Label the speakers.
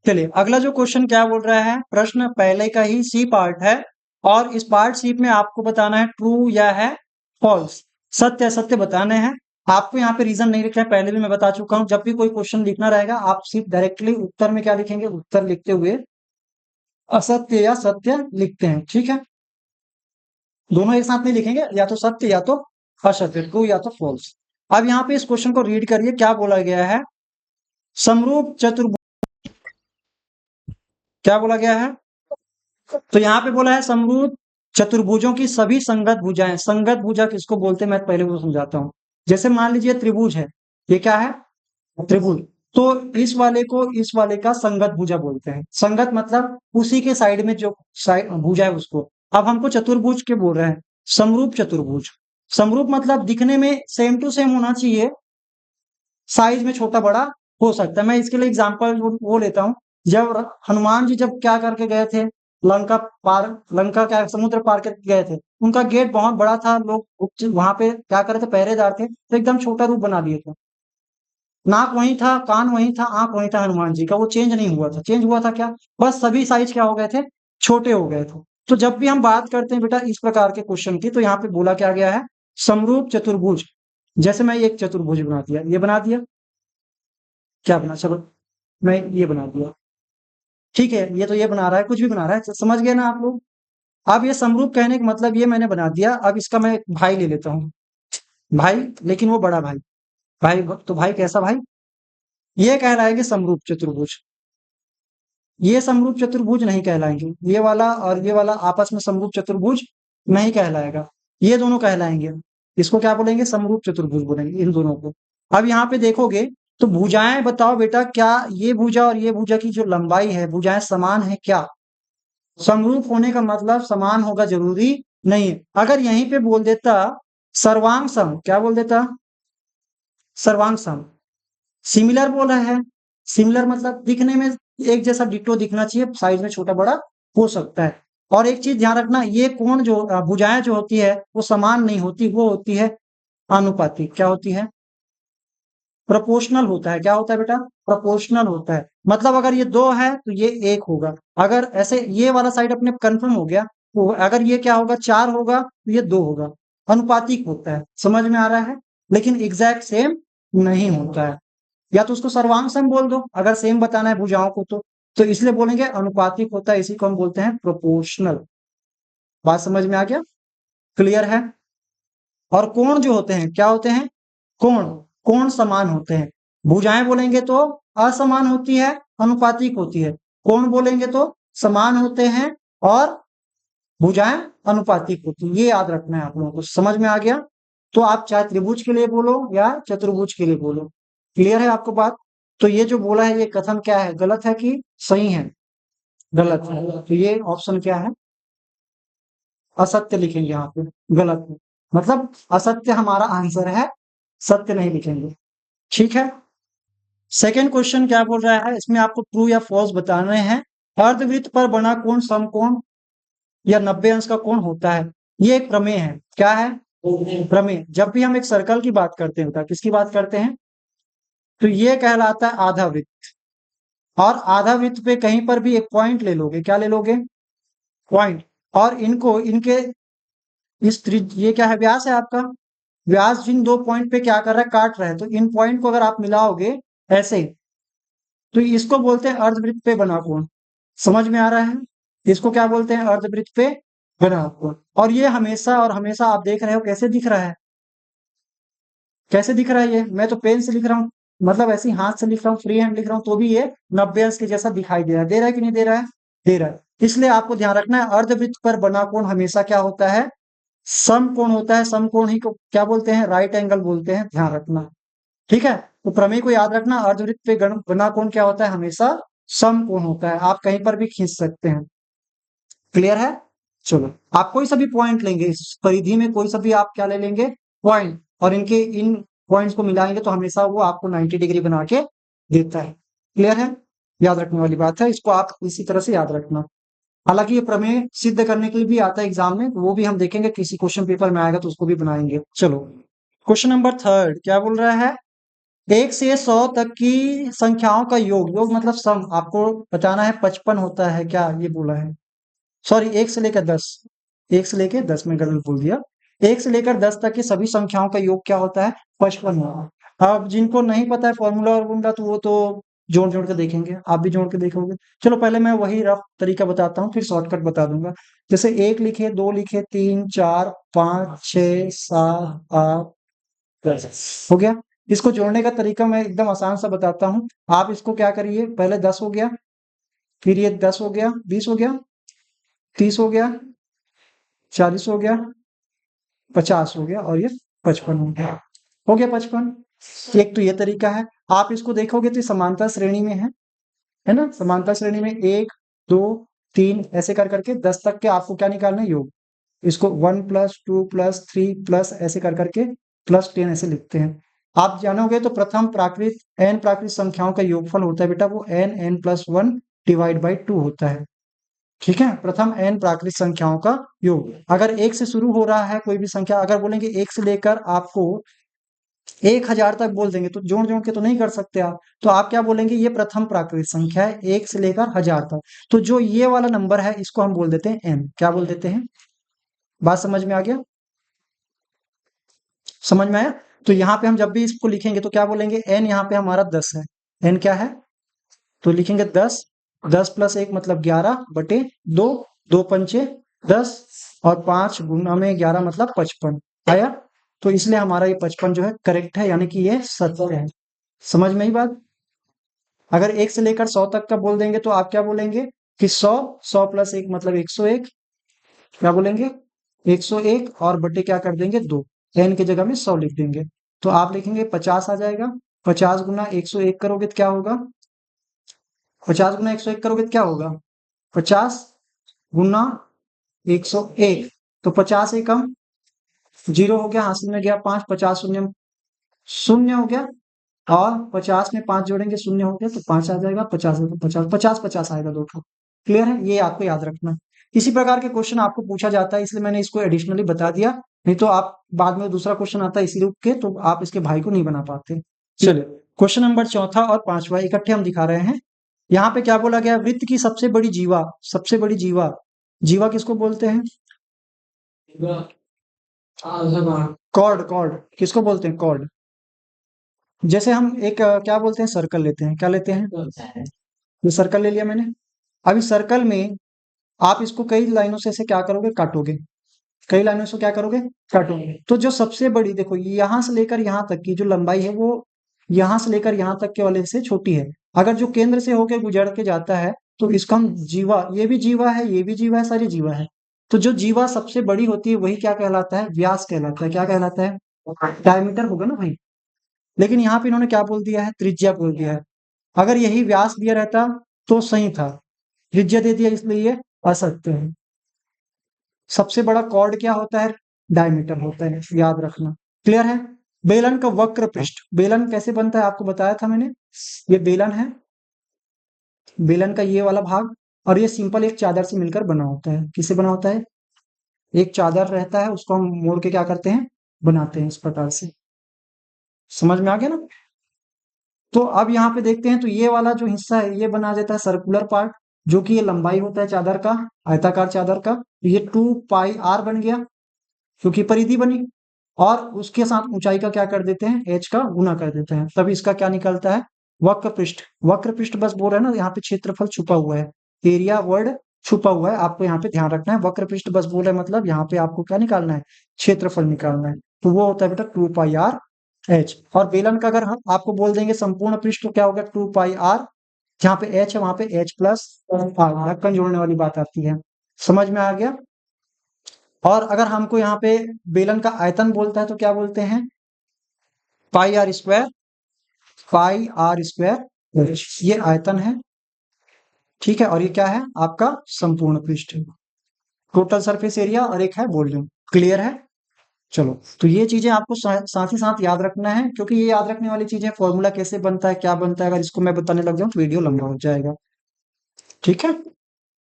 Speaker 1: चलिए अगला जो क्वेश्चन क्या बोल रहा है, प्रश्न पहले का ही सी पार्ट है और इस पार्ट सी में आपको बताना है ट्रू या है फॉल्स, सत्य असत्य बताने हैं। आपको यहाँ पे रीजन नहीं लिखना है, पहले भी मैं बता चुका हूँ। जब भी कोई क्वेश्चन लिखना रहेगा आप सिर्फ डायरेक्टली उत्तर में क्या लिखेंगे, उत्तर लिखते हुए असत्य या सत्य लिखते हैं, ठीक है। दोनों एक साथ नहीं लिखेंगे, या तो सत्य या तो असत्य, ट्रू या तो फॉल्स। अब यहाँ पे इस क्वेश्चन को रीड करिए, क्या बोला गया है। समरूप चतुर्भुज, क्या बोला गया है, तो यहाँ पे बोला है समरूप चतुर्भुजों की सभी संगत भुजाएं। संगत भुजा किसको बोलते हैं मैं पहले वो समझाता हूँ। जैसे मान लीजिए त्रिभुज है, ये क्या है, त्रिभुज। तो इस वाले को इस वाले का संगत भुजा बोलते हैं। संगत मतलब उसी के साइड में जो साइड भुजा है उसको। अब हमको चतुर्भुज के बोल रहे हैं, समरूप चतुर्भुज। समरूप मतलब दिखने में सेम टू सेम होना चाहिए, साइज में छोटा बड़ा हो सकता है। मैं इसके लिए एग्जांपल वो लेता हूँ। जब हनुमान जी जब क्या करके गए थे, लंका पार, लंका क्या समुद्र पार करके गए थे, उनका गेट बहुत बड़ा था, लोग वहां पे क्या करे थे, पहरेदार थे, तो एकदम छोटा रूप बना दिए थे। नाक वहीं था, कान वहीं था, आंख वहीं था हनुमान जी का, वो चेंज नहीं हुआ था। चेंज हुआ था क्या, बस सभी साइज क्या हो गए थे, छोटे हो गए थे। तो जब भी हम बात करते हैं बेटा इस प्रकार के क्वेश्चन की, तो यहाँ पे बोला क्या गया है, समरूप चतुर्भुज। जैसे मैं एक चतुर्भुज बना दिया, ये बना दिया, क्या बना, चलो मैं ये बना दिया, ठीक है। ये तो ये बना रहा है, कुछ भी बना रहा है, समझ गए ना आप लोग। अब ये समरूप कहने का मतलब ये मैंने बना दिया। अब इसका मैं एक भाई ले लेता हूँ, भाई, लेकिन वो बड़ा भाई। भाई तो भाई कैसा भाई, ये कहलाएंगे समरूप चतुर्भुज। ये समरूप चतुर्भुज नहीं कहलाएंगे, ये वाला और ये वाला आपस में समरूप चतुर्भुज नहीं कहलाएगा, ये दोनों कहलाएंगे। इसको क्या बोलेंगे, समरूप चतुर्भुज बोलेंगे इन दोनों को। अब यहाँ पे देखोगे तो भुजाएं बताओ बेटा, क्या ये भुजा और ये भुजा की जो लंबाई है, भुजाएं समान है क्या। समरूप होने का मतलब समान होगा जरूरी नहीं है। अगर यहीं पे बोल देता सर्वांग सम, क्या बोल देता, सर्वांग सम, सिमिलर बोला है। सिमिलर मतलब दिखने में एक जैसा डिट्टो दिखना चाहिए, साइज में छोटा बड़ा हो सकता है। और एक चीज ध्यान रखना, ये कोण जो भुजाएं जो होती है वो समान नहीं होती, वो होती है आनुपातिक। क्या होती है, प्रोपोर्शनल होता है। क्या होता है बेटा, प्रोपोर्शनल होता है। मतलब अगर ये दो है तो ये एक होगा, अगर ऐसे ये वाला साइड अपने कंफर्म हो गया, तो अगर ये क्या होगा, चार होगा तो ये दो होगा। अनुपातिक होता है, समझ में आ रहा है, लेकिन एग्जैक्ट सेम नहीं होता है। या तो उसको सर्वांग सम बोल दो अगर सेम बताना है भुजाओं को, तो इसलिए बोलेंगे अनुपातिक होता है, इसी को हम बोलते हैं प्रोपोर्शनल। बात समझ में आ गया, क्लियर है। और कोण जो होते हैं क्या होते हैं, कोण, कोण समान होते हैं। भुजाएं बोलेंगे तो असमान होती है, अनुपातिक होती है। कोण बोलेंगे तो समान होते हैं और भुजाएं अनुपातिक होती है। ये याद रखना है आप लोगों को, समझ में आ गया। तो आप चाहे त्रिभुज के लिए बोलो या चतुर्भुज के लिए बोलो, क्लियर है आपको बात। तो ये जो बोला है ये कथन क्या है, गलत है कि सही है, गलत है। तो ये ऑप्शन क्या है, असत्य लिखेंगे यहाँ पे, गलत है। मतलब असत्य हमारा आंसर है, सत्य नहीं लिखेंगे, ठीक है। सेकेंड क्वेश्चन क्या बोल रहा है, इसमें आपको ट्रू या फॉल्स बताने हैं। अर्धवृत्त पर बना कोण समकोण या 90 अंश का कोण होता है। ये एक प्रमेय है, क्या है, प्रमेय। जब भी हम एक सर्कल की बात करते हैं, किसकी बात करते हैं, तो ये कहलाता है आधा वृत्त। और आधा वृत्त पे कहीं पर भी एक पॉइंट ले लोगे, क्या ले लोगे, पॉइंट। और इनको इनके ये क्या है, व्यास है आपका, व्यास जिन दो पॉइंट पे क्या कर रहा है, काट रहा है। तो इन पॉइंट को अगर आप मिलाओगे ऐसे, तो इसको बोलते हैं अर्धवृत्त पे बना कोण। समझ में आ रहा है, इसको क्या बोलते हैं, अर्धवृत्त पे बना कोण। और ये हमेशा और हमेशा आप देख रहे हो कैसे दिख रहा है, कैसे दिख रहा है, ये मैं तो पेन से लिख रहा हूँ, मतलब ऐसे ही हाथ से लिख रहा हूँ, फ्री हैंड लिख रहा हूँ, तो भी ये 90 अंश के जैसा दिखाई दे रहा है कि नहीं दे रहा है, दे रहा है। इसलिए आपको ध्यान रखना है, अर्धवृत्त पर बना कोण हमेशा क्या होता है, समकोण होता है। समकोण ही को क्या बोलते हैं, राइट एंगल बोलते हैं, ध्यान रखना, ठीक है। तो प्रमेय को याद रखना, अर्धवृत्त पे बना कोण क्या होता है, हमेशा समकोण होता है। आप कहीं पर भी खींच सकते हैं, क्लियर है। चलो आप कोई सा भी पॉइंट लेंगे इस परिधि में, कोई सा भी आप क्या ले लेंगे, पॉइंट, और इनके इन पॉइंट्स को मिलाएंगे तो हमेशा वो आपको 90 डिग्री बना के देता है, क्लियर है। याद रखने वाली बात है, इसको आप इसी तरह से याद रखना। हालांकि ये प्रमेय सिद्ध करने के लिए भी आता है एग्जाम में, वो भी हम देखेंगे, किसी क्वेश्चन पेपर में आएगा तो उसको भी बनाएंगे। चलो क्वेश्चन नंबर थर्ड क्या बोल रहा है, 1 से 100 तक की संख्याओं का योग मतलब सम आपको बताना है। 55 होता है क्या, ये बोला है। सॉरी, 1 से लेकर 10, 1 से लेकर 10 में गलत बोल दिया। 1 से लेकर 10 तक की सभी संख्याओं का योग क्या होता है, 55 होगा। अब जिनको नहीं पता है फॉर्मूला और वॉर्मूला, तो वो तो जोड़ जोड़ के देखेंगे, आप भी जोड़ के देखोगे। चलो पहले मैं वही रफ तरीका बताता हूँ, फिर शॉर्टकट बता दूंगा। जैसे 1 लिखे, 2 लिखे, 3, 4, 5, 6, 7, 8, 10 हो गया। इसको जोड़ने का तरीका मैं एकदम आसान सा बताता हूँ। आप इसको क्या करिए, पहले 10 हो गया, फिर ये 10 हो गया, 20 हो गया, 30 हो गया, 40 हो गया, 50 हो गया, और ये 55 हो गया। हो गया 55। एक तो ये तरीका है। आप इसको देखोगे तो ये समांतर श्रेणी में है ना। समांतर श्रेणी में 1, 2, 3 ऐसे कर करके 10 तक के आपको क्या निकालना है, योग। इसको 1 + 2 + 3 प्लस ऐसे कर करके +10 ऐसे लिखते हैं। आप जानोगे तो प्रथम प्राकृत n प्राकृत संख्याओं का योगफल होता है बेटा, वो n+1 डिवाइड बाई 2 होता है। ठीक है, प्रथम n प्राकृत संख्याओं का योग। अगर 1 से शुरू हो रहा है कोई भी संख्या, अगर बोलेंगे 1 से लेकर आपको 1000 तक बोल देंगे, तो जोड़ जोड़ के तो नहीं कर सकते आप। तो आप क्या बोलेंगे, ये प्रथम प्राकृत संख्या है 1 से लेकर 1000 तक। तो जो ये वाला नंबर है इसको हम बोल देते हैं n। क्या बोल देते हैं, बात समझ में आ गया, समझ में आया। तो यहाँ पे हम जब भी इसको लिखेंगे तो क्या बोलेंगे, n यहाँ पे हमारा 10 है। n क्या है, तो लिखेंगे 10, 10 + 1 मतलब 11/2, 2 पंचे 10, और 5 गुना में 11 मतलब 55 आया। तो इसलिए हमारा ये 55 जो है करेक्ट है, यानी कि ये सत्य है। समझ में ही बात। अगर 1 से लेकर 100 तक का बोल देंगे तो आप क्या बोलेंगे कि 100, 100 + 1 मतलब 101। क्या बोलेंगे, 101, और बटे क्या कर देंगे 2, n की जगह में 100 लिख देंगे। तो आप लिखेंगे 50 आ जाएगा। 50 गुना 101 करोगे तो क्या होगा, 50 गुना 101 करोगे तो क्या होगा, 50 गुना 101, तो 50 एकम 0 हो गया, हासिल में गया 5, 50 शून्य शून्य हो गया, और 50 में 5 जोड़ेंगे, शून्य हो गया, तो 5 आ जाएगा। 50 है तो 50, 50, 50 आएगा, दो ठो। क्लियर है, ये आपको याद रखना। इसी प्रकार के क्वेश्चन आपको पूछा जाता है, इसलिए मैंने इसको एडिशनली बता दिया। नहीं तो आप बाद में दूसरा क्वेश्चन आता है इसी रुक के, तो आप इसके भाई को नहीं बना पाते। चलिए, क्वेश्चन नंबर चौथा और पांचवा इकट्ठे हम दिखा रहे हैं। यहाँ पे क्या बोला गया, वृत्त की सबसे बड़ी जीवा, सबसे बड़ी जीवा, जीवा किसको बोलते हैं, कॉर्ड, कॉर्ड किसको बोलते हैं, कॉर्ड। जैसे हम एक क्या बोलते हैं, सर्कल लेते हैं, क्या लेते हैं, ये सर्कल ले लिया मैंने। अब इस सर्कल में आप इसको कई लाइनों से ऐसे क्या करोगे, काटोगे। कई लाइनों से क्या करोगे, काटोगे। तो जो सबसे बड़ी, देखो यहां से लेकर यहां तक की जो लंबाई है, वो यहां से लेकर यहां तक के वाले से छोटी है। अगर जो केंद्र से होकर गुजर के जाता है, तो इसको हम जीवा, ये भी जीवा है, ये भी जीवा है, सारी जीवा है। तो जो जीवा सबसे बड़ी होती है वही क्या कहलाता है, व्यास कहलाता है। क्या कहलाता है, डायमीटर होगा ना भाई। लेकिन यहाँ पे इन्होंने क्या बोल दिया है, त्रिज्या बोल दिया है। अगर यही व्यास दिया रहता तो सही था, त्रिज्या दे दिया इसलिए ये असत्य है। सबसे बड़ा कॉर्ड क्या होता है, डायमीटर होता है, याद रखना। क्लियर है। बेलन का वक्र पृष्ठ, बेलन कैसे बनता है आपको बताया था मैंने। ये बेलन है, बेलन का ये वाला भाग, और ये सिंपल एक चादर से मिलकर बना होता है। किससे बना होता है, एक चादर रहता है, उसको हम मोड़ के क्या करते हैं, बनाते हैं इस प्रकार से। समझ में आ गया ना। तो अब यहाँ पे देखते हैं, तो ये वाला जो हिस्सा है ये बना देता है सर्कुलर पार्ट, जो कि ये लंबाई होता है चादर का, आयताकार चादर का। तो ये 2πr बन गया, क्योंकि परिधि बनी। और उसके साथ ऊंचाई का क्या कर देते हैं, h का गुना कर देते हैं, तब इसका क्या निकलता है, वक्र पृष्ठ। वक्र पृष्ठ बस बोल रहे हैं ना, यहाँ पे क्षेत्रफल छुपा हुआ है, एरिया वर्ड छुपा हुआ है, आपको यहाँ पे ध्यान रखना है। वक्र पृष्ठ बस बोल रहे हैं, मतलब यहाँ पे आपको क्या निकालना है, क्षेत्रफल निकालना है। तो वो होता है बेटा 2πr h। और बेलन का अगर हम आपको बोल देंगे संपूर्ण पृष्ठ, तो क्या होगा 2πr, जहाँ पे h है वहां पे h + r, ढक्कन जोड़ने वाली बात आती है। समझ में आ गया। और अगर हमको यहाँ पे बेलन का आयतन बोलता है तो क्या बोलते हैं, πr², πr², ये आयतन है। ठीक है, और ये क्या है आपका संपूर्ण पृष्ठ, टोटल सरफेस एरिया, और एक है वॉल्यूम। क्लियर है। चलो, तो ये चीजें आपको साथ ही साथ याद रखना है, क्योंकि ये याद रखने वाली चीजें, फॉर्मूला कैसे बनता है, क्या बनता है, अगर इसको मैं बताने लग जाऊं तो वीडियो लंबा हो जाएगा। ठीक है।